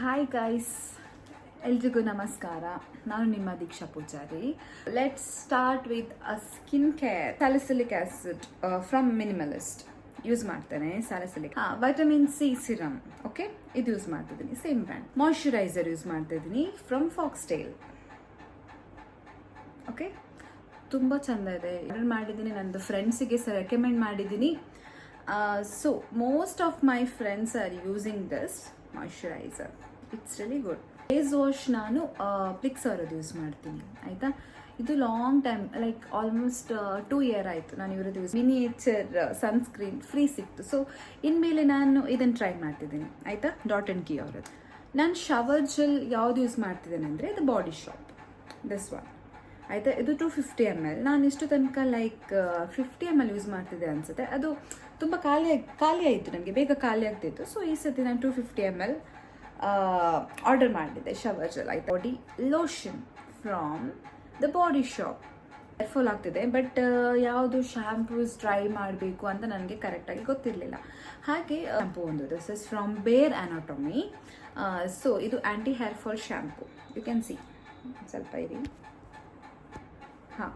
Hi guys, ಎಲ್ರಿಗೂ ನಮಸ್ಕಾರ. ನಾನು ನಿಮ್ಮ Deeksha Poojari. Let's start with a skin care. Salicylic acid from Minimalist use ಮಾಡ್ತೇನೆ. Salicylic vitamin C serum, okay, ಇದು ಯೂಸ್ ಮಾಡ್ತಿದ್ದೀನಿ. Same brand. ಮಾಯ್ಶ್ಚರೈಸರ್ ಯೂಸ್ ಮಾಡ್ತಾ ಇದ್ದೀನಿ ಫ್ರಮ್ ಫಾಕ್ಸ್ಟೇಲ್. ಓಕೆ, ತುಂಬ ಚೆಂದ ಇದೆ. ಆರ್ಡರ್ ಮಾಡಿದ್ದೀನಿ, ನಂದು ಫ್ರೆಂಡ್ಸಿಗೆ ರೆಕಮೆಂಡ್ ಮಾಡಿದ್ದೀನಿ. So most of my friends are using this moisturiser. It's really good. Face wash ನಾನು ಪ್ಲಿಕ್ಸ್ ಅವರದ್ದು ಯೂಸ್ ಮಾಡ್ತೀನಿ, ಆಯಿತಾ. ಇದು long time, like almost 2 year ಆಯಿತು ನಾನು ಇವರದ್ದು ಯೂಸ್. ಮಿನಿಯೇಚರ್ ಸನ್ಸ್ಕ್ರೀನ್ ಫ್ರೀ ಸಿಕ್ತು. ಸೊ ಇನ್ಮೇಲೆ ನಾನು ಇದನ್ನು ಟ್ರೈ ಮಾಡ್ತಿದ್ದೀನಿ, ಆಯಿತಾ. ಡಾಟ್ ಆ್ಯಂಡ್ ಕೀ ಅವರದ್ದು. ನಾನು ಶವರ್ ಜೆಲ್ ಯಾವ್ದು ಯೂಸ್ ಮಾಡ್ತಿದ್ದೇನೆ ಅಂದರೆ ಇದು ಬಾಡಿ ಶಾಪ್, ದಿಸ್ ಒನ್, ಆಯಿತಾ. ಇದು 250 ml. ನಾನು ಇಷ್ಟು ತನಕ ಲೈಕ್ 50 ml ಯೂಸ್ ಮಾಡ್ತಿದ್ದೆ ಅನಿಸುತ್ತೆ. ಅದು ತುಂಬ ಖಾಲಿ ಆಯಿತು, ನನಗೆ ಬೇಗ ಖಾಲಿ ಆಗ್ತಿತ್ತು. ಸೊ ಈ ಸತಿ ನಾನು 250 ml ಆರ್ಡರ್ ಮಾಡಿದ್ದೆ ಶವರ್ ಜೆಲ್, ಆಯಿತಾ. Body lotion from the Body Shop. Careful ಆಗ್ತಿದೆ, ಬಟ್ ಯಾವುದು ಶ್ಯಾಂಪೂಸ್ ಟ್ರೈ ಮಾಡಬೇಕು ಅಂತ ನನಗೆ ಕರೆಕ್ಟಾಗಿ ಗೊತ್ತಿರಲಿಲ್ಲ. ಹಾಗೆ ಶ್ಯಾಂಪೂ ಒಂದು, this is from Bare Anatomy. So ಇದು anti hair fall shampoo. You can see, ಸ್ವಲ್ಪ ಇರಿ. ಹಾಂ,